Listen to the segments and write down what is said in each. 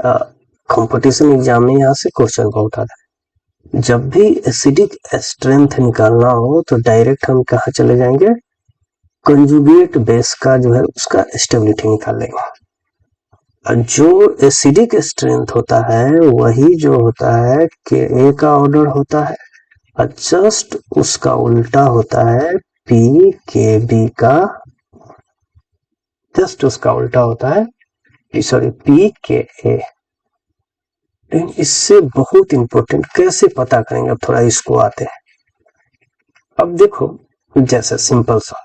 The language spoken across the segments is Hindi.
कंपटीशन एग्जाम में यहाँ से क्वेश्चन बहुत आता है। जब भी एसिडिक स्ट्रेंथ निकालना हो तो डायरेक्ट हम कहाँ चले जाएंगे, कंजुगेट बेस का जो है उसका स्टेबिलिटी निकाल लेंगे। जो एसिडिक स्ट्रेंथ होता है वही जो होता है के का ऑर्डर होता है, और जस्ट उसका उल्टा होता है पी के बी का, जस्ट उसका उल्टा होता है सॉरी पी के ए। इससे बहुत इंपॉर्टेंट कैसे पता करेंगे, अब थोड़ा इसको आते हैं। अब देखो जैसे सिंपल सा,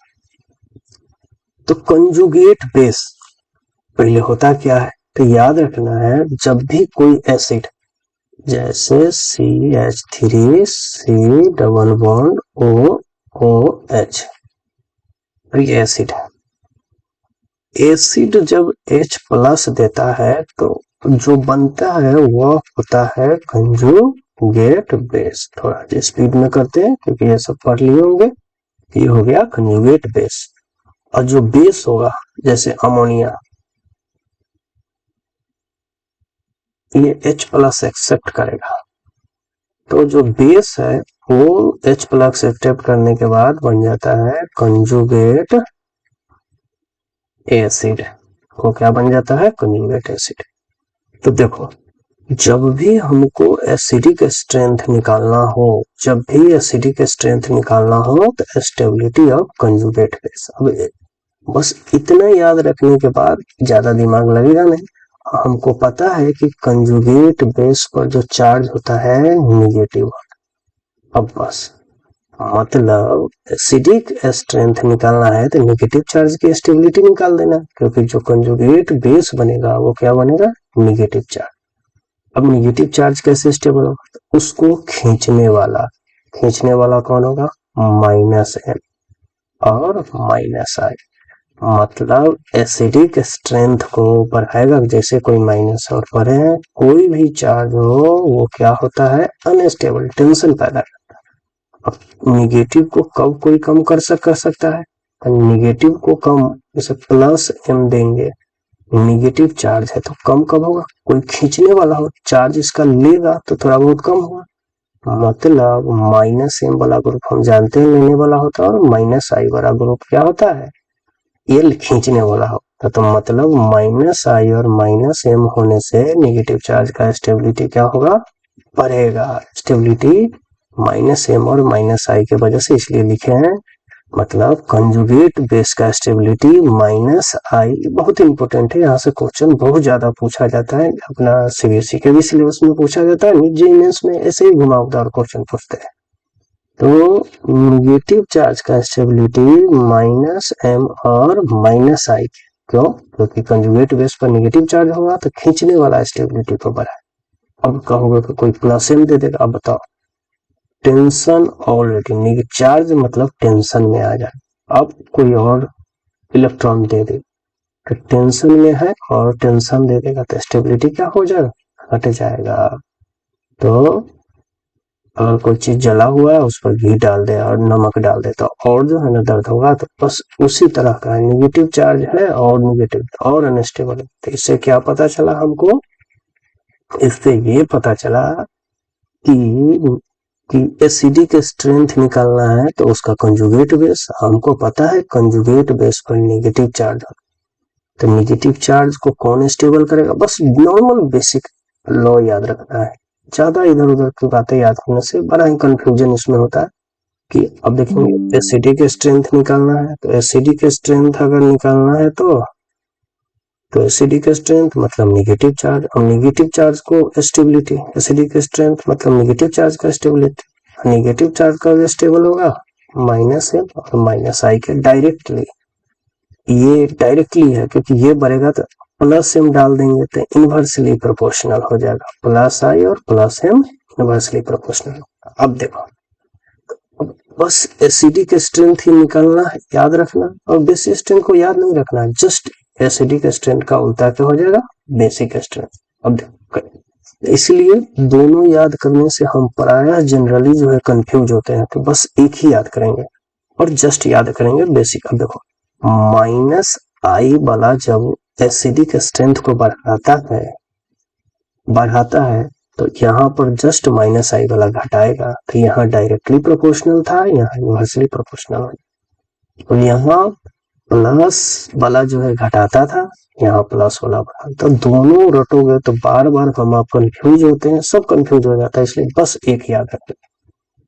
तो कंजुगेट बेस पहले होता क्या है, तो याद रखना है जब भी कोई एसिड जैसे CH3 C double bond OH, ये एसिड है, एसिड जब H प्लस देता है तो जो बनता है वह होता है कंजुगेट बेस। थोड़ा स्पीड में करते हैं क्योंकि ये सब पढ़ लिए होंगे। ये हो गया कंजुगेट बेस, और जो बेस होगा जैसे अमोनिया, ये H प्लस एक्सेप्ट करेगा, तो जो बेस है वो H प्लस एक्सेप्ट करने के बाद बन जाता है कंजुगेट एसिड। वो क्या बन जाता है, कंजुगेट एसिड। तो देखो जब भी हमको एसिडिक स्ट्रेंथ निकालना हो, जब भी एसिडिक स्ट्रेंथ निकालना हो तो स्टेबिलिटी ऑफ कंजुगेट बेस। अब बस इतना याद रखने के बाद ज्यादा दिमाग लगेगा नहीं, हमको पता है कि कंजुगेट बेस पर जो चार्ज होता है निगेटिव। अब बस मतलब एसिडिक स्ट्रेंथ निकालना है तो नेगेटिव चार्ज की स्टेबिलिटी निकाल देना, क्योंकि जो कंजुगेट बेस बनेगा वो क्या बनेगा, नेगेटिव चार्ज। अब नेगेटिव चार्ज कैसे स्टेबल होगा, तो उसको खींचने वाला कौन होगा, -N और -I। मतलब एसिडिक स्ट्रेंथ को बढ़ाएगा, जैसे कोई माइनस और बढ़े हैं, कोई भी चार्ज हो वो क्या होता है, अनस्टेबल, टेंशन पैदा करता है। अब निगेटिव को कब कोई कम कर सकता है, निगेटिव को कम जैसे +M देंगे, निगेटिव चार्ज है तो कम कब होगा, कोई खींचने वाला हो, चार्ज इसका लेगा तो थोड़ा बहुत कम होगा। मतलब -M वाला ग्रुप हम जानते हैं लेने वाला होता है, और -I वाला ग्रुप क्या होता है, L खींचने वाला होता। तो मतलब -I और -M होने से नेगेटिव चार्ज का स्टेबिलिटी क्या होगा, बढ़ेगा। स्टेबिलिटी -M और -I के वजह से इसलिए लिखे हैं। मतलब कंजुगेट बेस का स्टेबिलिटी -I बहुत इंपॉर्टेंट है, यहाँ से क्वेश्चन बहुत ज्यादा पूछा जाता है, अपना CBSE के भी सिलेबस में पूछा जाता है, जेईई में ऐसे ही घुमावदार क्वेश्चन पूछते हैं। तो नेगेटिव चार्ज का स्टेबिलिटी -M और -I, क्यों, क्योंकि कंजुगेट बेस पर नेगेटिव चार्ज होगा तो खींचने वाला स्टेबिलिटी को बढ़ाए। अब कहोगे कि कोई +M दे देगा, अब बताओ, टेंशन ऑलरेडी चार्ज मतलब टेंशन में आ जाए, अब कोई और इलेक्ट्रॉन दे दे तो टेंशन में है और टेंशन दे देगा तो स्टेबिलिटी क्या हो जाएगा, हट जाएगा। तो अगर कोई चीज जला हुआ है उस पर घी डाल दे और नमक डाल दे तो और जो है ना दर्द होगा। तो बस उसी तरह का नेगेटिव चार्ज है और नेगेटिव और अनस्टेबल। तो इससे क्या पता चला हमको, इससे ये पता चला कि एसिडिक स्ट्रेंथ निकालना है तो उसका कंजुगेट बेस, हमको पता है कंजुगेट बेस पर नेगेटिव चार्ज, तो नेगेटिव चार्ज को कौन स्टेबल करेगा, बस नॉर्मल बेसिक लॉ याद रखना है। ज्यादा इधर उधर की बातें याद करने से बड़ा ही कंफ्यूजन इसमें होता है कि अब देखेंगे एसिडिक स्ट्रेंथ निकालना है, तो एसिडिक स्ट्रेंथ अगर निकालना है तो एसिडिक स्ट्रेंथ मतलब नेगेटिव चार्ज, और नेगेटिव चार्ज को स्टेबिलिटी, एसिडिक स्ट्रेंथ मतलब नेगेटिव चार्ज का स्टेबिलिटी, नेगेटिव चार्ज का स्टेबल होगा -M और -I के डायरेक्टली, ये डायरेक्टली है क्योंकि ये बढ़ेगा तो +M डाल देंगे तो इनवर्सली प्रोपोर्शनल हो जाएगा, +I और +M इनवर्सली प्रोपोर्शनल। अब देखो बस एसिडिक स्ट्रेंथ ही निकालना है, याद रखना, और बेसिक स्ट्रेंथ को याद नहीं रखना है, जस्ट एसिडिक स्ट्रेंथ का उल्टा क्या हो जाएगा, बेसिक स्ट्रेंथ। अब इसलिए दोनों याद करने से हम प्रायः जनरली जो है कंफ्यूज होते हैं, तो बस एक ही याद करेंगे और जस्ट याद करेंगे बेसिक। अब देखो -I वाला जब एसिडिक स्ट्रेंथ को बढ़ाता है बढ़ाता है तो यहाँ पर जस्ट माइनस आई वाला घटाएगा, तो यहाँ डायरेक्टली प्रोपोर्शनल था, यहाँ इनवर्सली प्रोपोर्शनल हो, तो यहाँ प्लस वाला जो है घटाता था, यहाँ प्लस वाला बढ़ा, तो दोनों रटोगे तो बार बार हम आप कंफ्यूज होते हैं, सब कंफ्यूज हो जाता है, इसलिए बस एक याद रखें।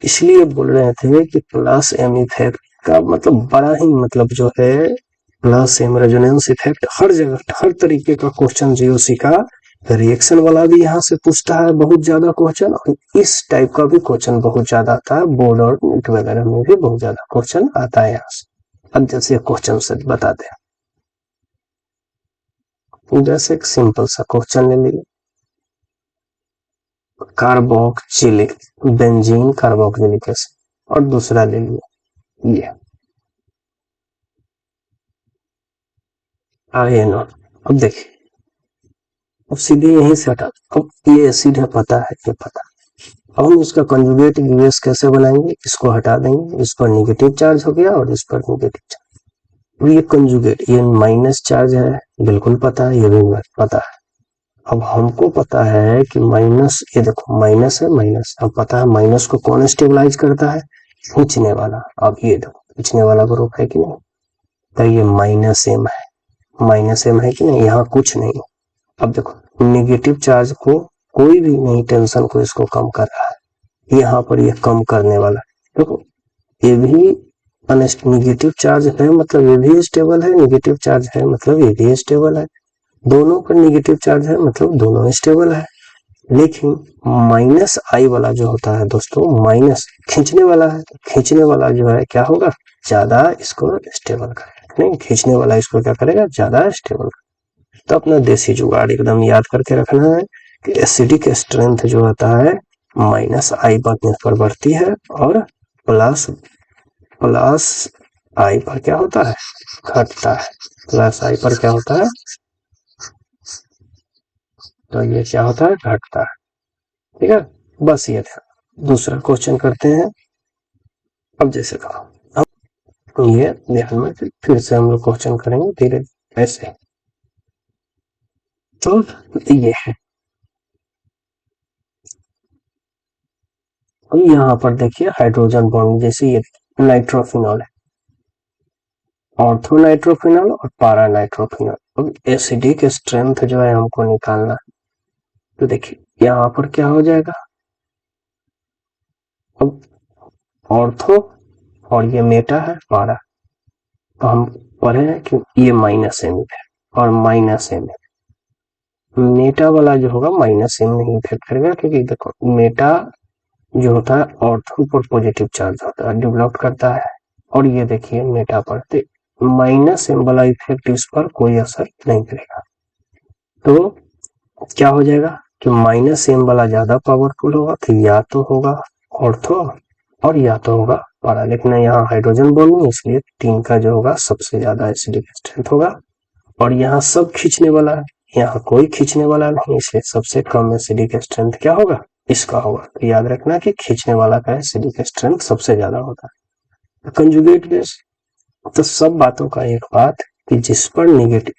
इसलिए बोल रहे थे कि प्लस एम इफेक्ट का मतलब बड़ा ही मतलब जो है प्लस एम रेजोनेंस इफेक्ट हर जगह हर तरीके का क्वेश्चन जीओसी का रिएक्शन वाला भी यहाँ से पूछता है बहुत ज्यादा क्वेश्चन, और इस टाइप का भी क्वेश्चन बहुत ज्यादा आता है, बोर्ड और नीट वगैरह में भी बहुत ज्यादा क्वेश्चन आता है यहाँ से। अब जैसे क्वेश्चन से बताते हैं, जैसे एक सिंपल सा क्वेश्चन ले लीजिए, कार्बोक्सिलिक बेंजीन कार्बोक्सिलिक एसिड, और दूसरा ले लीजिए ये आयन। अब देखिए, अब सीधे यहीं से हटा, अब ये एसिड है पता है, ये पता, अब हम इसका कंजुगेट यूएस कैसे बनाएंगे, इसको हटा देंगे, इस पर निगेटिव चार्ज हो गया और इस पर निगेटिव चार्ज, ये कंजुगेट, ये माइनस चार्ज है, बिल्कुल पता है, ये भी पता है। अब हमको पता है कि माइनस, ये देखो माइनस है माइनस, अब पता है माइनस को कौन स्टेबलाइज करता है, खींचने वाला। अब ये देखो खींचने वाला ग्रुप है कि नहीं, तो ये माइनस एम है, माइनस एम है कि नहीं, यहाँ कुछ नहीं। अब देखो निगेटिव चार्ज को कोई भी नहीं टेंशन को इसको कम कर रहा है, यहाँ पर ये कम करने वाला है। देखो ये भी निगेटिव चार्ज है मतलब ये भी स्टेबल है, निगेटिव चार्ज है मतलब ये भी स्टेबल है, दोनों पर निगेटिव चार्ज है मतलब दोनों स्टेबल है। लेकिन माइनस आई वाला जो होता है दोस्तों, माइनस खींचने वाला है, खींचने वाला जो है क्या होगा, ज्यादा इसको स्टेबल करेगा, नहीं खींचने वाला इसको क्या करेगा, ज्यादा स्टेबल। तो अपना देसी जुगाड़ एकदम याद करके रखना है कि एसिडिक स्ट्रेंथ जो होता है माइनस आई पर बढ़ती है, और प्लस प्लस आई पर क्या होता है, घटता है, प्लस आई पर क्या होता है, तो ये क्या होता है, घटता है। ठीक है, बस ये ध्यान। दूसरा क्वेश्चन करते हैं। अब जैसे कहा, अब ये ध्यान में फिर से हम लोग क्वेश्चन करेंगे धीरे ऐसे। तो ये है, यहाँ पर देखिए हाइड्रोजन बॉन्ड, जैसे ये नाइट्रोफिनॉल है, ऑर्थो नाइट्रोफिनॉल और पारा नाइट्रोफिनॉल। अब एसिडिक स्ट्रेंथ जो है हमको निकालना है, तो देखिए यहाँ पर क्या हो जाएगा, अब ऑर्थो और ये मेटा है पारा, तो हम पढ़े हैं कि ये माइनस एम है और माइनस एम है, मेटा वाला जो होगा माइनस एम नहीं इफेक्ट करेगा, क्योंकि देखो मेटा जो होता है ऑर्थो पर पॉजिटिव चार्ज होता है, डेवलप करता है, और ये देखिए मेटा पर माइनस एम वाला इफेक्ट इस पर कोई असर नहीं करेगा। तो क्या हो जाएगा कि माइनस एम वाला ज्यादा पावरफुल होगा, तो या तो होगा ऑर्थो और या तो होगा पारा, लेकिन यहाँ हाइड्रोजन बॉन्ड नहीं, इसलिए 3 का जो होगा सबसे ज्यादा एसिडिक स्ट्रेंथ होगा। और यहाँ सब खींचने वाला है, यहाँ कोई खींचने वाला नहीं, इसलिए सबसे कम एसिडिक स्ट्रेंथ क्या होगा, इसका होगा। तो याद रखना कि खींचने वाला का एसिडिक स्ट्रेंथ सबसे ज्यादा होता है। कंजुगेट बेस, तो सब बातों का एक बात कि जिस पर निगेटिव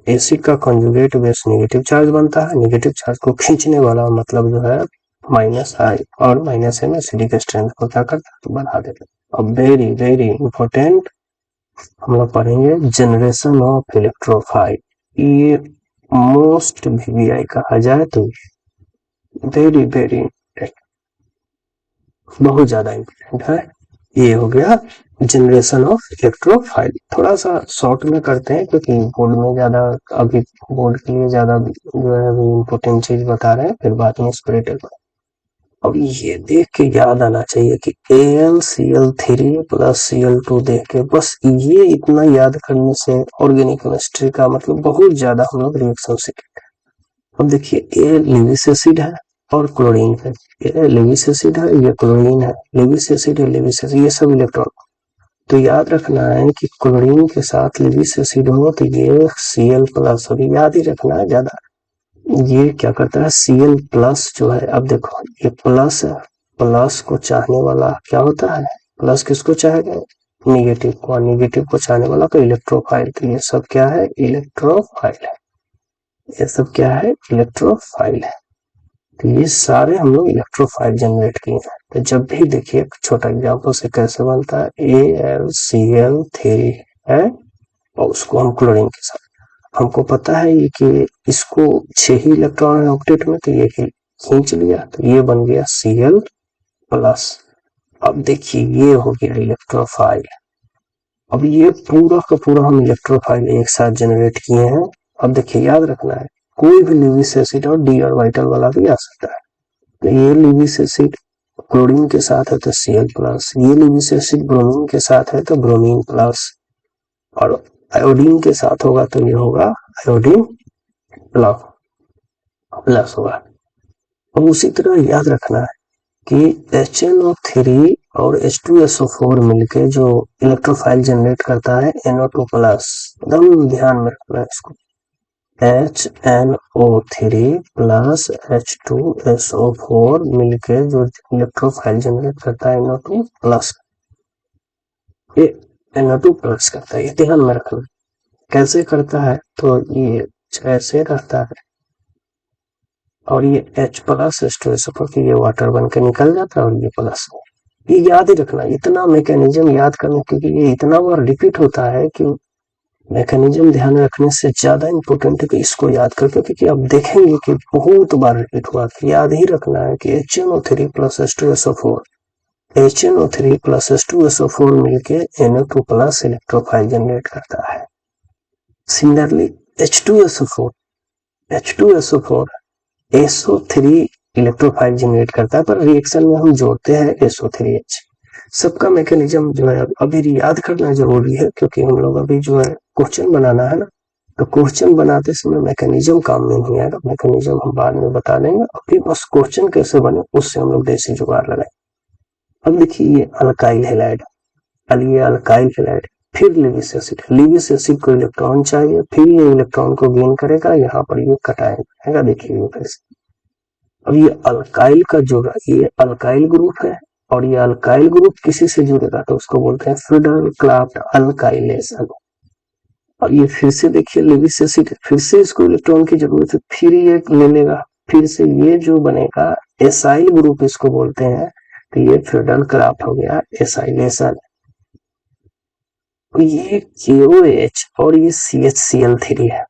एसिड का कंजुगेट बेस नेगेटिव चार्ज बनता है, नेगेटिव चार्ज को खींचने वाला मतलब जो है माइनस आई और माइनस एम एसिडिक स्ट्रेंथ को क्या करता है, तो बढ़ा देता है। अब वेरी वेरी इंपॉर्टेंट हम लोग पढ़ेंगे जनरेशन ऑफ इलेक्ट्रोफाइल, ये मोस्ट वीवीआई कहा जाए तो वेरी वेरी बहुत ज्यादा इंपॉर्टेंट है। ये हो गया जनरेशन ऑफ इलेक्ट्रोफाइल। थोड़ा सा शॉर्ट में करते हैं क्योंकि बोर्ड में ज्यादा, अभी बोर्ड के लिए ज्यादा जो है अभी इम्पोर्टेंट चीज बता रहे हैं, फिर बाद में स्प्रेटर। अब ये देख के याद आना चाहिए कि AlCl3 प्लस Cl2 देख के बस ये इतना याद करने से ऑर्गेनिक केमिस्ट्री का मतलब बहुत ज्यादा हम लोग रिएक्शन सीखेंगे। अब देखिए ये लेविस एसिड है और क्लोरीन है, ये लेविस एसिड है, ये क्लोरीन है, लेविस एसिड है, लेविस एसिड, ये सब इलेक्ट्रॉन। तो याद रखना है कि क्लोरीन के साथ लेविस एसिड हो तो ये Cl प्लस, अभी याद ही रखना है ज्यादा, ये क्या करता है Cl प्लस जो है, अब देखो ये प्लस है, प्लस को चाहने वाला क्या होता है, प्लस किसको चाहेगा, निगेटिव को, निगेटिव को चाहने वाला तो इलेक्ट्रोफाइल। तो ये सब क्या है, इलेक्ट्रोफाइल है, ये सब क्या है, इलेक्ट्रोफाइल है। तो ये सारे हम लोग इलेक्ट्रोफाइल जनरेट किए हैं। तो जब भी देखिए छोटा एग्जांपल से कैसे बनता है, AlCl3 है और उसको हम क्लोरीन के साथ, हमको पता है ये कि इसको 6 ही इलेक्ट्रॉन है ऑक्टेट में, तो ये खींच लिया तो ये बन गया Cl प्लस। अब देखिए ये हो गया इलेक्ट्रोफाइल। अब ये पूरा का पूरा हम इलेक्ट्रोफाइल एक साथ जनरेट किए हैं। अब देखिए याद रखना है, कोई भी लिविस एसिड और डी ऑर्बिटल वाला भी आ सकता है। तो ये लिविस एसिड क्लोरीन के साथ है तो Cl प्लस, ये लिविस एसिड ब्रोमीन के साथ है तो ब्रोमीन प्लस, और आयोडीन के साथ होगा तो ये होगा आयोडीन प्लस प्लस होगा। अब उसी तरह याद रखना है कि HNO3 और H2SO4 मिलके जो इलेक्ट्रोफाइल जनरेट करता है NO2 प्लस, एकदम ध्यान में रखना है इसको, HNO3 प्लस H2SO4 मिलके जो इलेक्ट्रोफाइल जनरेट करता है NO2 प्लस, ये NO2 प्लस करता है, ये ध्यान में रखना। कैसे करता है तो ये ऐसे रहता है और ये H प्लस H2SO4 की ये वाटर बन के निकल जाता है और ये प्लस। ये याद ही रखना, इतना मैकेनिज्म याद करना, क्योंकि ये इतना बार रिपीट होता है कि मैकेनिज्म ध्यान रखने से ज्यादा इंपॉर्टेंट है कि इसको याद करके, क्योंकि आप देखेंगे कि बहुत बार रिपीट हुआ। याद ही रखना है कि HNO3 plus H2SO4, HNO3 plus H2SO4 मिलके NO2 प्लस इलेक्ट्रोफाइल जनरेट करता है। Similarly H2SO4 SO3 electrophile generate करता है, पर रिएक्शन में हम जोड़ते हैं SO3H। सबका मैकेनिज्म जो है अभी याद करना जरूरी है, क्योंकि हम लोग अभी जो है क्वेश्चन बनाना है ना, तो क्वेश्चन बनाते समय मैकेनिज्म काम में नहीं आएगा, मैकेनिज्म हम बाद में बता देंगे। अभी बस क्वेश्चन कैसे बने उससे हम लोग देसी जुगाड़ लगाए। अब देखिए ये अल्काइल हैलाइड, ये अल्काइल हैलाइड, फिर लिविस एसिड को इलेक्ट्रॉन चाहिए, फिर ये इलेक्ट्रॉन को गेन करेगा, यहाँ पर ये कटायन आएगा। देखिए ये कैसे, अब ये अल्काइल का जो ये अल्काइल ग्रुप है और ये अल्काइल ग्रुप किसी से जुड़ेगा तो उसको बोलते हैं फ्रीडल क्राफ्ट अल्काइलेशन। और ये फिर से देखिए लिविस एसिड, फिर से इसको इलेक्ट्रॉन की जरूरत है, फिर ये ले लेगा, फिर से ये जो बनेगा एसाइल ग्रुप इसको बोलते हैं, तो ये फ्रीडल क्राफ्ट हो गया एसाइलेशन। ये KOH और ये CHCl3 है,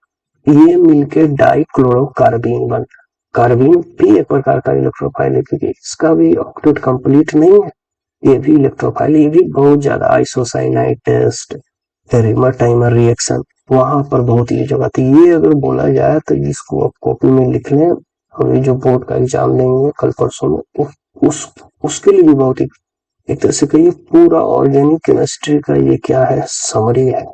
ये मिलके डाइक्लोरोकार्बीन बनता है। कार्बीन भी एक प्रकार का इलेक्ट्रोफाइल है, क्योंकि इसका भी ऑक्टेट कंप्लीट नहीं है, ये भी इलेक्ट्रोफाइल, ये भी बहुत ज्यादा आइसोसाइनाइड टेस्ट, रिमर रिएक्शन वहां पर बहुत यूज होगा। तो ये अगर बोला जाए तो इसको आप कॉपी में लिख लें, और ये जो बोर्ड का एग्जाम देंगे कल परसों में उसके लिए भी बहुत ही एक तरह से कहिए पूरा ऑर्गेनिक केमिस्ट्री का ये क्या है, समरी है।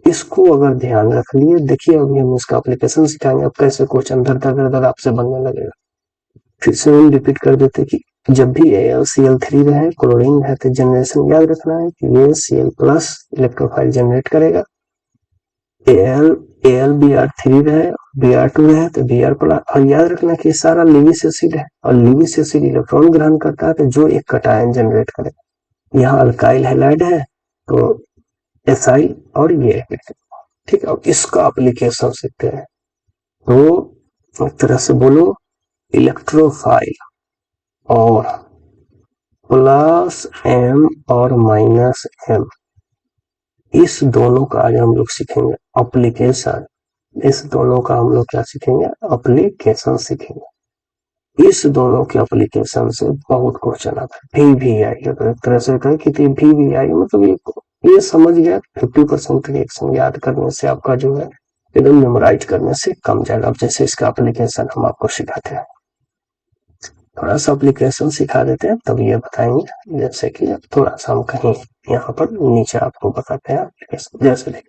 इसको अगर ध्यान रख लिए, देखिए अभी हम इसका एप्लीकेशन सिखाएंगे, अब कैसे क्वेश्चन धर धर धर आपसे बनने लगेगा। फिर से हम रिपीट कर देते कि जब भी AlCl3 रहे, क्लोरीन है, तो जनरेशन याद रखना है कि ये Cl प्लस इलेक्ट्रोफाइल जनरेट करेगा। AlBr3 रहे, Br2 रहे तो Br प्लस, और याद रखना कि सारा लिविस एसिड है और लिविस एसिड इलेक्ट्रॉन ग्रहण करता है तो जो एक कटायन जनरेट करेगा। यहाँ अल्काइल हैलाइड है तो एसाइल और ये, ठीक है। इसका एप्लीकेशन सीखते हैं, तो एक तरह से बोलो इलेक्ट्रोफाइल और प्लस M और माइनस M, इस दोनों का आज हम लोग सीखेंगे एप्लीकेशन। इस दोनों का हम लोग क्या सीखेंगे, एप्लीकेशन सीखेंगे। इस दोनों के एप्लीकेशन से बहुत क्वेश्चन आता है। VVI अगर एक तरह से कहें कि VVI मतलब ये समझ गया 50% रिएक्शन याद करने से आपका जो है एकदम मेमोराइज करने से कम जाएगा। अब जैसे इसका एप्लीकेशन हम आपको सिखाते हैं, थोड़ा सा एप्लीकेशन सिखा देते हैं तब ये बताएंगे। जैसे कि थोड़ा सा हम कहीं यहाँ पर नीचे आपको बताते हैं एप्लीकेशन।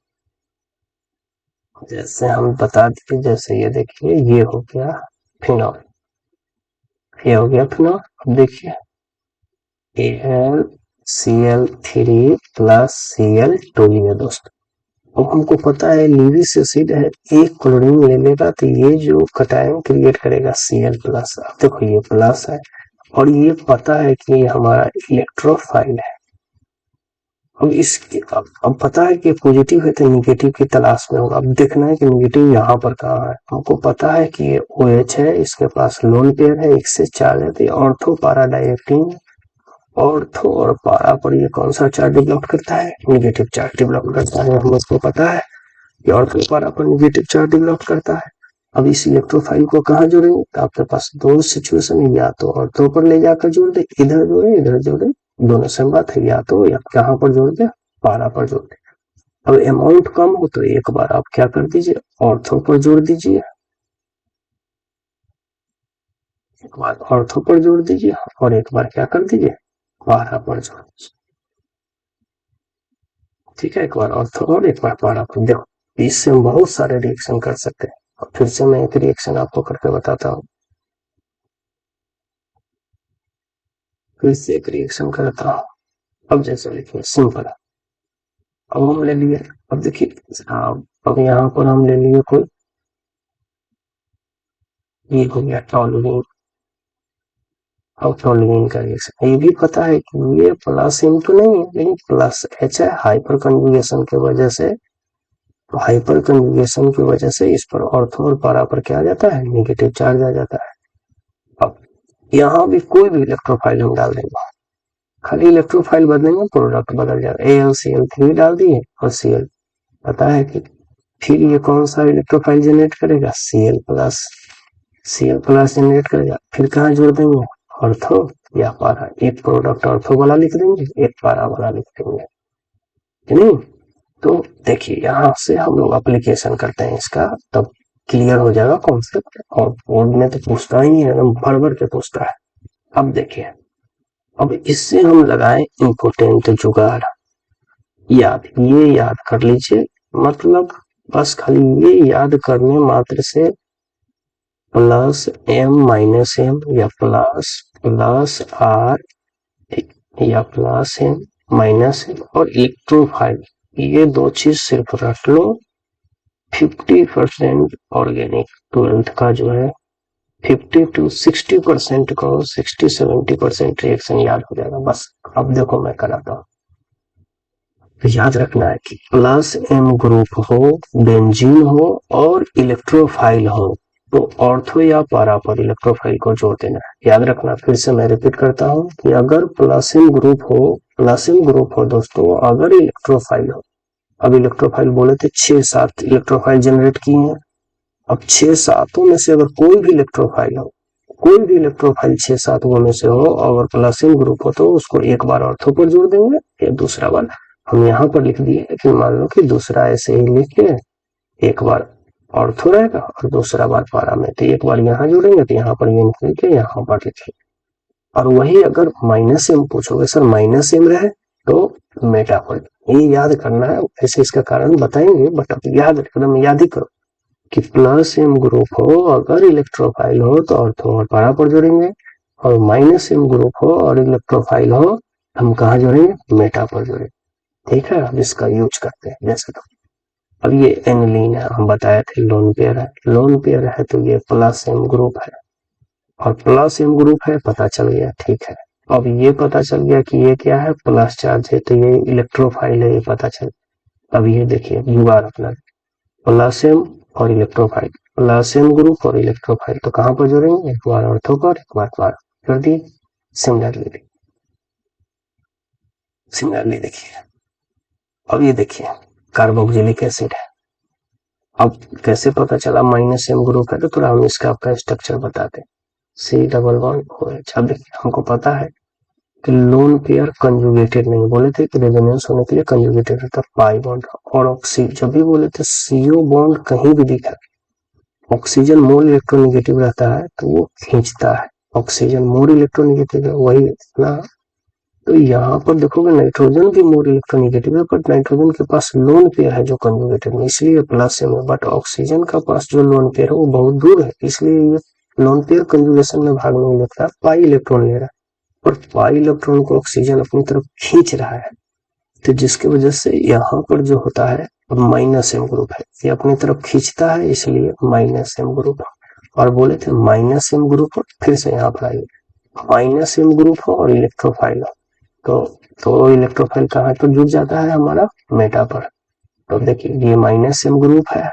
जैसे हम बता दिए, जैसे ये देखिए ये हो गया फिनॉल, ये हो गया फिनॉल। अब देखिए AlCl3 प्लस Cl2 है दोस्तों। अब हमको पता है लिविस एसिड है, एक क्लोरीन ले लेगा तो ये जो कटायन क्रिएट करेगा Cl प्लस। अब देखो ये प्लस है और ये पता है कि ये हमारा इलेक्ट्रोफाइल है, अब इसके अब पता है कि पॉजिटिव है तो निगेटिव की तलाश में होगा। अब देखना है कि निगेटिव यहाँ पर कहाँ है। हमको पता है कि ये OH है, इसके पास लोन पेयर है, एक से चार्ज है, तो ये ऑर्थो पारा डायरेक्टिंग है। ऑर्थो और पारा पर ये कौन सा चार्ज डेवलप करता है? निगेटिव चार्ज डेवलप करता है। हमको पता है कि ऑर्थो पारा पर निगेटिव चार्ज डेवलप करता है। अब इस इलेक्ट्रोफाइल को कहाँ जोड़ेंगे? तो आपके पास दो सिचुएशन है, या तो ऑर्थो पर ले जाकर जोड़ दे, इधर जोड़े इधर जोड़े, दोनों सेम बात है। या तो या कहाँ पर जोड़ दे? पारा पर जोड़ दे। अब अमाउंट कम हो तो एक बार आप क्या कर दीजिए? ऑर्थो पर जोड़ दीजिए, एक बार ऑर्थो पर जोड़ दीजिए और एक बार क्या कर दीजिए? पारा पर जोड़ दीजिए। ठीक है, एक बार ऑर्थो और एक बार पारा पर। देखो इससे हम बहुत सारे रिएक्शन कर सकते हैं। और फिर से मैं एक रिएक्शन आपको करके बताता हूँ। फिर से एक रिएक्शन करता हूँ। अब जैसे लिखिए सिंपल, अब हम ले लिए, अब देखिए अब यहाँ पर हम ले लिए कोई, ये हो गया टॉलुइन। अब टॉलुइन का रिएक्शन, ये भी पता है कि ये प्लस एम तो नहीं है, लेकिन प्लस एच है। हाइपर कंजुगेशन की वजह से, तो हाइपर कंजुगेशन की वजह से इस पर ऑर्थो और पारा पर क्या आ जाता है? नेगेटिव चार्ज आ जाता है। अब यहाँ भी कोई भी इलेक्ट्रोफाइल हम डाल देंगे, खाली इलेक्ट्रोफाइल बदलेंगे, प्रोडक्ट बदल जाएगा। AlCl3 डाल दिए और Cl, पता है कि फिर ये कौन सा इलेक्ट्रोफाइल जनरेट करेगा? Cl प्लस जनरेट करेगा। फिर कहाँ जोड़ देंगे? ऑर्थो या पारा। एक प्रोडक्ट ऑर्थो वाला लिख देंगे, एक पारा वाला लिख देंगे, नहीं? तो देखिए यहाँ से हम लोग एप्लीकेशन करते हैं इसका, तब क्लियर हो जाएगा कॉन्सेप्ट। और बोर्ड में तो पूछता ही है, एकदम भर भर के पूछता है। अब देखिए, अब इससे हम लगाए इम्पोर्टेंट जुगाड़। ये याद कर लीजिए, मतलब बस खाली ये याद करने मात्र से प्लस एम माइनस एम या प्लस प्लस आर या प्लस एम माइनस एम और इलेक्ट्रोफाइल, ये दो चीज सिर्फ रख लो। 50% ऑर्गेनिक 12th का जो है 50 to 60% को 60-70% रिएक्शन याद हो जाएगा बस। अब देखो मैं कराता हूँ, तो याद रखना है कि प्लस एम ग्रुप हो, बेंजीन हो और इलेक्ट्रोफाइल हो, तो ऑर्थो या पारा पर इलेक्ट्रोफाइल को जोड़ देना है। याद रखना, फिर से मैं रिपीट करता हूँ कि अगर प्लस एम ग्रुप हो दोस्तों, अगर इलेक्ट्रोफाइल हो, अब इलेक्ट्रोफाइल बोले थे 6-7 इलेक्ट्रोफाइल जनरेट किए हैं। अब 6-7 में से अगर कोई भी इलेक्ट्रोफाइल हो, कोई भी इलेक्ट्रोफाइल 6-7 में से हो, अगर प्लस एम ग्रुप हो तो उसको एक बार ऑर्थो पर जोड़ देंगे, या दूसरा बार हम यहाँ पर लिख दिए कि मान लो कि दूसरा ऐसे ही लिख के एक बार ऑर्थो रहेगा और दूसरा बार पारा में, तो एक बार यहाँ जोड़ेंगे तो यहाँ पर ये लिख के यहाँ पर लिखेंगे। और वही अगर माइनस एम पूछोगे, सर माइनस एम रहे तो मेटाफॉर, ये याद करना है। ऐसे इसका कारण बताएंगे, बट अब एकदम याद ही करो कि प्लस एम ग्रुप हो, अगर इलेक्ट्रोफाइल हो तो ऑर्थो और पारा पर जोड़ेंगे, और माइनस एम ग्रुप हो और इलेक्ट्रोफाइल हो, हम कहाँ जोड़ेंगे? मेटा पर जोड़ेंगे। ठीक है, अब इसका यूज करते हैं। जैसे तो अब ये एनिलीन है, हम बताए थे लोन पेयर है, लोन पेयर है तो ये प्लस एम ग्रुप है, और प्लस एम ग्रुप है, पता चल गया। ठीक है, अब ये पता चल गया कि ये क्या है? प्लस चार्ज है, तो ये इलेक्ट्रोफाइल है, ये पता चल। अब ये देखिए जुगाड़ अपना, प्लस एम और इलेक्ट्रोफाइल, प्लस एम ग्रुप और इलेक्ट्रोफाइल, तो कहाँ पर जोड़ेंगे? एक बार ऑर्थो पर, एक बार पारा कर दिए। सिमिलरली देखिए, अब ये देखिए कार्बोक्सिलिक एसिड है। अब कैसे पता चला माइनस एम ग्रुप है? तो थोड़ा हम इसका आपका स्ट्रक्चर बताते हैं। C+1OH। अब देखिए हमको पता है कि लोन पेयर कंजुगेटेड नहीं, बोले थे कि रेजोनेंस होने के लिए कंजुगेटेड रहता है पाई बॉन्ड, और ऑक्सी जब भी बोले थे CO बॉन्ड कहीं भी दिखा, ऑक्सीजन मोर इलेक्ट्रोनेगेटिव रहता है तो वो खींचता है, ऑक्सीजन मोर इलेक्ट्रोनेगेटिव है वही ना। तो यहाँ पर देखोगे नाइट्रोजन भी मोर इलेक्ट्रोनेगेटिव है, बट नाइट्रोजन के पास लोन पेयर है जो कंजुगेटेड में, इसलिए प्लस एम है। बट ऑक्सीजन का पास जो लोन पेयर है वो बहुत दूर है, इसलिए ये लोन पेयर कंजुगेशन में भाग नहीं लेता, पाई इलेक्ट्रॉन ले रहा है, और पाई इलेक्ट्रॉन को ऑक्सीजन अपनी तरफ खींच रहा है, तो जिसकी वजह से यहाँ पर जो होता है माइनस एम ग्रुप है, ये अपनी तरफ खींचता है, इसलिए माइनस एम ग्रुप। और बोले थे माइनस एम ग्रुप, फिर से यहाँ पर आइए, माइनस एम ग्रुप हो और इलेक्ट्रोफाइल हो, तो इलेक्ट्रोफाइल कहाँ पर जुड़ जाता है, हमारा मेटा पर। तो देखिए ये माइनस एम ग्रुप है,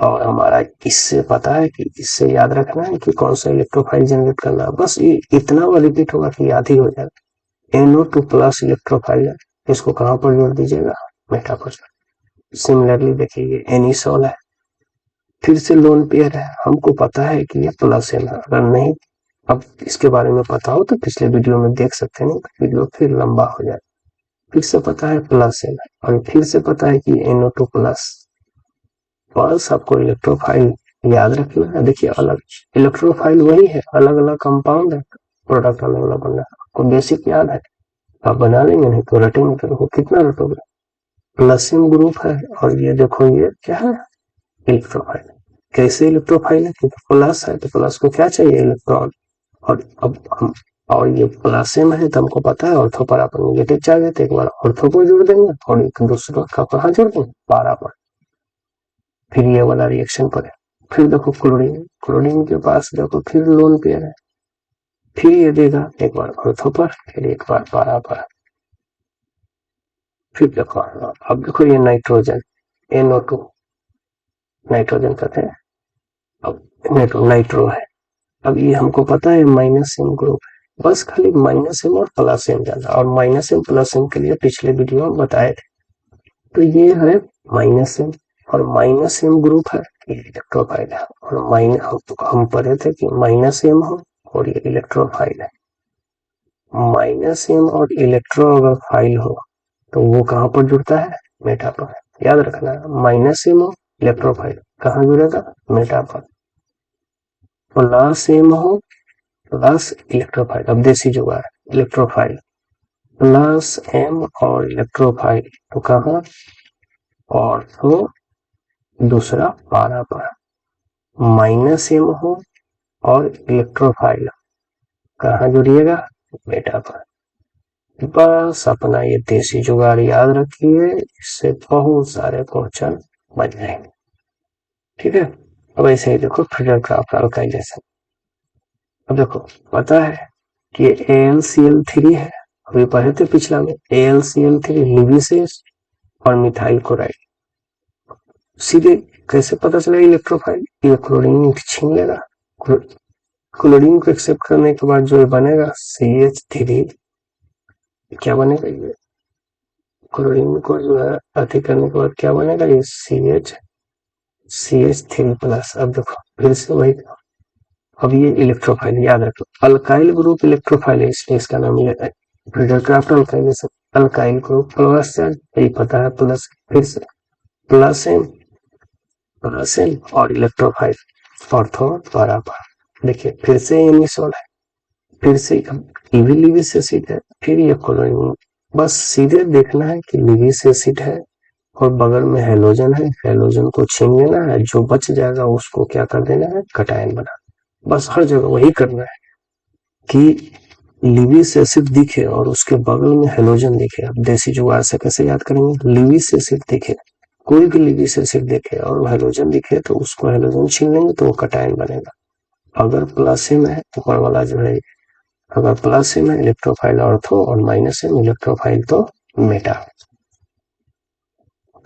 और हमारा इससे पता है कि इससे याद रखना है कि कौन सा इलेक्ट्रोफाइल जनरेट करना है। बस ये इतना रिपीट होगा कि याद ही हो जाएगा। NO2 प्लस इलेक्ट्रोफाइल है, इसको कहाँ पर जोड़ दीजिएगा, मेटा पर। सिमिलरली देखिए ये एनिसोल है, फिर से लोन पेयर है, हमको पता है कि ये प्लस एम है। अगर नहीं अब इसके बारे में पता हो तो पिछले वीडियो में देख सकते हैं, नहीं तो वीडियो फिर लंबा हो जाए। फिर से पता है प्लस एम है, और फिर से पता है कि NO2 प्लस। बस आपको इलेक्ट्रोफाइल याद रखना है। देखिए अलग इलेक्ट्रोफाइल वही है, अलग अलग कंपाउंड है, प्रोडक्ट अलग अलग बनना है। आपको बेसिक याद है, आप बना लेंगे, नहीं तो रटेंगे तो देखो कितना रटोगे। प्लस एम ग्रुप है, और ये देखो ये क्या है, इलेक्ट्रोफाइल। कैसे इलेक्ट्रोफाइल है, क्योंकि प्लस है तो प्लस को क्या चाहिए, इलेक्ट्रॉन। और अब हम और ये प्लस एम है तो हमको पता है ऑर्थो पर अपन नेगेटिव चार्ज है, तो एक बार ऑर्थो को जोड़ देंगे और एक दूसरा का कहाँ जोड़ देंगे, पारा पर। फिर ये वाला रिएक्शन पर है। फिर देखो क्लोरीन, क्लोरीन के पास देखो फिर लोन पेयर है, फिर ये देगा एक बार ऑर्थो पर, फिर एक बार पारा पर। फिर देखो अब देखो ये नाइट्रोजन, NO2 नाइट्रोजन कहते हैं, अब नाइट्रो है। अब ये हमको पता है माइनस एम ग्रुप है, बस खाली माइनस एम और प्लस एम जाना, और माइनस एम प्लस एम के लिए पिछले वीडियो में बताए थे। तो ये है माइनस एम, और माइनस एम ग्रुप है, ये इलेक्ट्रोफाइल है। और हम पढ़े थे कि माइनस एम हो और ये इलेक्ट्रोफाइल है। माइनस एम और इलेक्ट्रो अगर फाइल हो तो वो कहाँ पर जुड़ता है, मेटा पर। याद रखना है, माइनस एम हो इलेक्ट्रोफाइल कहाँ जुड़ेगा, मेटा पर। प्लस एम हो प्लस इलेक्ट्रोफाइल, अब देसी जुगाड़, इलेक्ट्रोफाइल प्लस एम और इलेक्ट्रोफाइल तो कहाँ, और तो दूसरा पारा पर। माइनस एम हो और इलेक्ट्रोफाइल कहाँ जुड़िएगा, मेटा पर। बस अपना ये देसी जुगाड़ याद रखिए, इससे बहुत सारे क्वेश्चन बन जाएंगे। ठीक है, अब ऐसे ही देखो फ्रीडरक्राफ्ट अल्काइलेशन। अब देखो पता है कि ये AlCl3 है, अभी पढ़े थे पिछला में, AlCl3 लिविसेस और मिथाइल क्लोराइड। सीधे कैसे पता चला इलेक्ट्रोफाइल, ये क्लोरीन छीन लेगा, क्लोरीन को एक्सेप्ट करने के बाद जो बनेगा CH3, क्या बनेगा, ये क्लोरीन को जो है अति करने के बाद क्या बनेगा, ये CH3 प्लस। अब देखो फिर से वही, अब ये इलेक्ट्रोफाइल याद रखो, अल्काइल ग्रुप इलेक्ट्रोफाइल है, इसलिए इसका नाम ये है Friedel Crafts alkylation. Alkyl group plus charge, यही पता है प्लस, फिर से प्लस एम और इलेक्ट्रोफाइल ऑर्थो पारा पर। देखिए फिर से एनिसोल है, फिर से लिविस एसिड है, फिर ये क्लोरीन। बस सीधे देखना है कि लिविस एसिड है और बगल में हेलोजन है, हेलोजन को छीन लेना है, जो बच जाएगा उसको क्या कर देना है, कटायन बना। बस हर जगह वही करना है कि लिविस एसिड दिखे और उसके बगल में हेलोजन दिखे। अब देसी जुगाड़ से कैसे याद करेंगे, लिविस एसिड दिखे, कोई भी लिविस एसिड दिखे और हेलोजन दिखे तो उसको हेलोजन छीन लेंगे तो वो कटायन बनेगा। अगर प्लस एम है ऊपर वाला जो है, अगर प्लस एम है इलेक्ट्रोफाइल ऑर्थो और माइनस एम इलेक्ट्रोफाइल तो मेटा।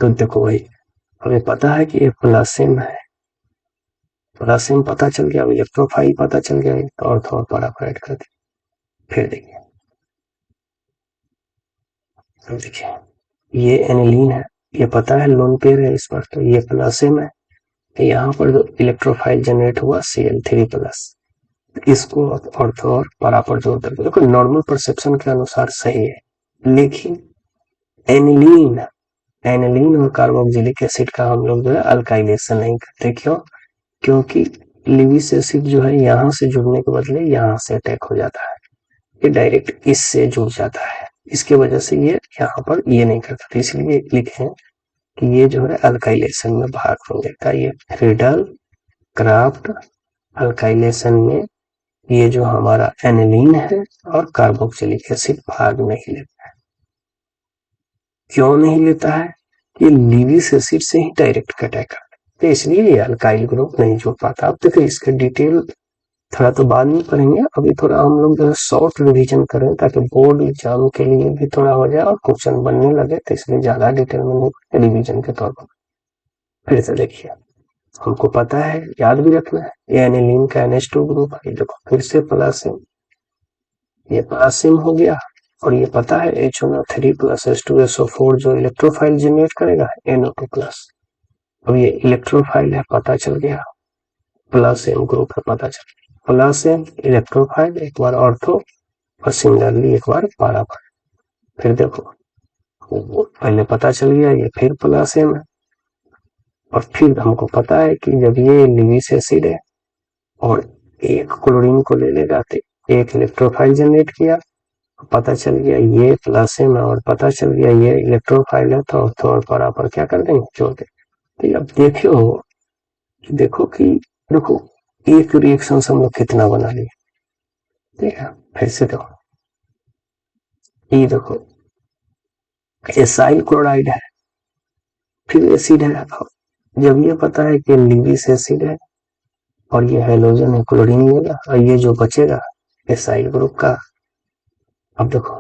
तो देखो भाई हमें पता है कि ये प्लस एम है, प्लस एम पता चल गया, अब इलेक्ट्रोफाइल पता चल गया, तो ऑर्थो और पारा पर ऐड कर दिया। फिर देखिए ये एनिलीन है, ये पता है लोन पेयर है इस पर, तो ये प्लस एम है। यहाँ पर जो इलेक्ट्रोफाइल जनरेट हुआ Cl3 प्लस, इसको ऑर्थो और पारा पर जोड़ देते। देखो नॉर्मल परसेप्शन के अनुसार सही है, लेकिन एनिलीन एनिलीन और कार्बोक्सिलिक एसिड का हम लोग जो है अल्काइलेशन नहीं करते। क्यों, क्योंकि लिविस एसिड जो है यहाँ से जुड़ने के बदले यहाँ से अटैक हो जाता है, ये डायरेक्ट इससे जुड़ जाता है, इसके वजह से ये यहाँ पर ये नहीं करता। तो इसलिए लिखे कि ये जो है अल्काइलेशन में भाग नहीं लेता। ये फ्रीडल क्राफ्ट अल्काइलेशन में ये जो हमारा एनिलीन है और कार्बोक्सिलिक एसिड भाग नहीं लेता है। क्यों नहीं लेता है, ये लिविस एसिड से ही डायरेक्ट अटैक करता है, तो इसलिए ये अल्काइल ग्रुप नहीं जुड़ पाता। अब देखिए इसके डिटेल थोड़ा तो बाद में पढ़ेंगे, अभी थोड़ा हम लोग जो है शॉर्ट रिवीजन करें ताकि बोर्ड एग्जाम के लिए भी थोड़ा हो जाए और क्वेश्चन बनने लगे, तो इसलिए ज्यादा डिटेल में नहीं, रिवीजन के तौर पर। फिर से देखिए, हमको पता है, याद भी रखना है, ये एनिलीन का NH2 ग्रुप है। देखो फिर से प्लस ये प्लस हो गया, और ये पता है HNO3 प्लस H2SO4 जो इलेक्ट्रोफाइल जनरेट करेगा NO2 प्लस। अब ये इलेक्ट्रोफाइल है, पता चल गया, प्लस एम ग्रुप है, पता चल गया, प्लस एम इलेक्ट्रोफाइल, एक बार ऑर्थो और सिमिलरली एक बार पारा पर। फिर देखो, पहले पता चल गया ये फिर प्लस एम है, और फिर हमको पता है कि जब ये लिविस एसिड है और एक क्लोरीन को ले लेगा तो एक इलेक्ट्रोफाइल जनरेट किया, पता चल गया ये प्लस एम है, और पता चल गया ये इलेक्ट्रोफाइल है, तो और पारा पर क्या कर देंगे, जोड़ देंगे। तो अब देखो कि देखो एक रिएक्शन से हम लोग कितना बना लिए, ठीक है। फिर से देखो, ये देखो एसाइल क्लोराइड है, फिर एसिड है। जब ये पता है कि लिविस एसिड है और ये हाइड्रोजन है, क्लोरीन लेगा, और ये जो बचेगा एसाइल ग्रुप का। अब देखो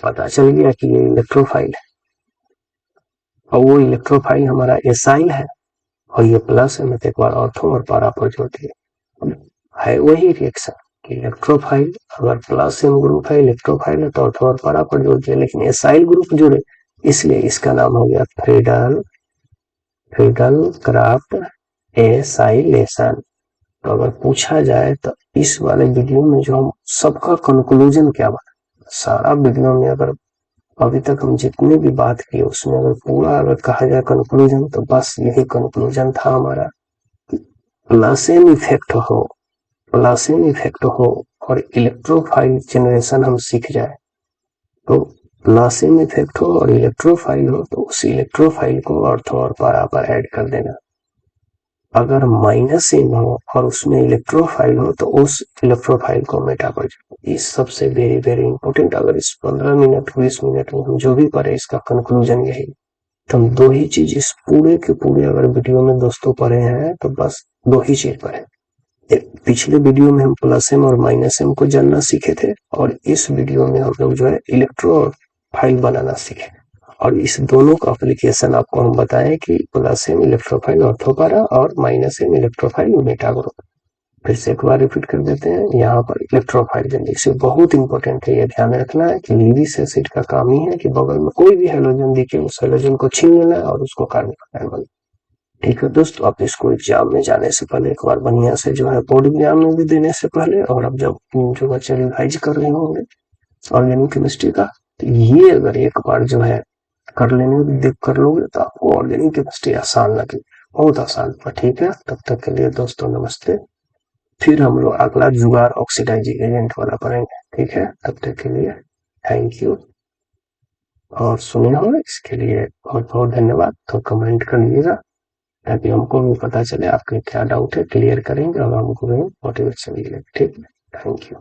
पता चल गया कि ये इलेक्ट्रोफाइल है, और वो इलेक्ट्रोफाइल हमारा एसाइल है, और ये प्लस है, एक बार ऑर्थो और पारा पर जोड़ दिए। है वही रिएक्शन कि इलेक्ट्रोफाइल, अगर प्लस एम ग्रुप है, इलेक्ट्रोफाइल है, तो ऑर्थो और पारा पर जोड़ दिया, लेकिन एसाइल ग्रुप जुड़े, इसलिए इसका नाम हो गया फ्रीडल क्राफ्ट एसाइलेशन। तो अगर पूछा जाए तो इस वाले वीडियो में जो हम सबका कंक्लूजन क्या बना, सारा वीडियो में अगर अभी तक हम जितने भी बात किए उसमें अगर पूरा अगर कहा जाए कंक्लूजन, तो बस यही कंक्लूजन था हमारा, प्लसेम इफेक्ट हो और इलेक्ट्रोफाइल जनरेशन हम सीख जाए। तो प्लसेम इफेक्ट हो और इलेक्ट्रोफाइल हो, तो उस इलेक्ट्रोफाइल को ऑर्थो और पारा पर ऐड कर देना। अगर माइनस इन हो और उसमें इलेक्ट्रोफाइल हो, तो उस इलेक्ट्रोफाइल को मेटा पर जोड़ो। इस सबसे वेरी वेरी इंपॉर्टेंट, अगर इस 15 मिनट 20 मिनट में हम जो भी पढ़े, इसका कंक्लूजन यही। तो हम दो ही चीज इस पूरे के पूरे अगर वीडियो में दोस्तों पढ़े हैं, तो बस दो ही चीज पढ़े। पिछले वीडियो में हम प्लस एम और माइनस एम को जानना सीखे थे, और इस वीडियो में हम लोग जो है इलेक्ट्रोफाइल बनाना सीखे, और इस दोनों का एप्लीकेशन आपको हम बताएं कि प्लस एम इलेक्ट्रोफाइल ऑर्थोपारा और minus M electrophile meta group. फिर से एक बार रिपीट कर देते हैं, यहाँ पर इलेक्ट्रोफाइल जनरेशन बहुत इंपॉर्टेंट है, ये ध्यान रखना है कि लिविस एसिड का काम ही है कि बगल में कोई भी हेलोजन दिखे, उस हेलोजन को छीन लेना है और उसको कार्बन बना। ठीक है दोस्तों, आप इसको एग्जाम में जाने से पहले एक बार बढ़िया से जो है बोर्ड एग्जाम में भी देने से पहले, और अब जब जो बच्चे रिवाइज कर रहे होंगे ऑर्गेनिक केमिस्ट्री का, तो ये अगर एक बार जो है कर लेने देख कर लोगे, तो आपको ऑर्गेनिक केमिस्ट्री आसान लगे, बहुत आसान। ठीक है, तब तक के लिए दोस्तों नमस्ते। फिर हम लोग अगला जुगाड़ ऑक्सीडाइजिंग एजेंट वाला पढ़ेंगे। ठीक है, तब तक के लिए थैंक यू, और सुने हो इसके लिए बहुत बहुत धन्यवाद। तो कमेंट कर लीजिएगा ताकि हमको भी पता चले आपके क्या डाउट है, क्लियर करेंगे और हमको भी मोटिवेशन मिले। ठीक है, थैंक यू।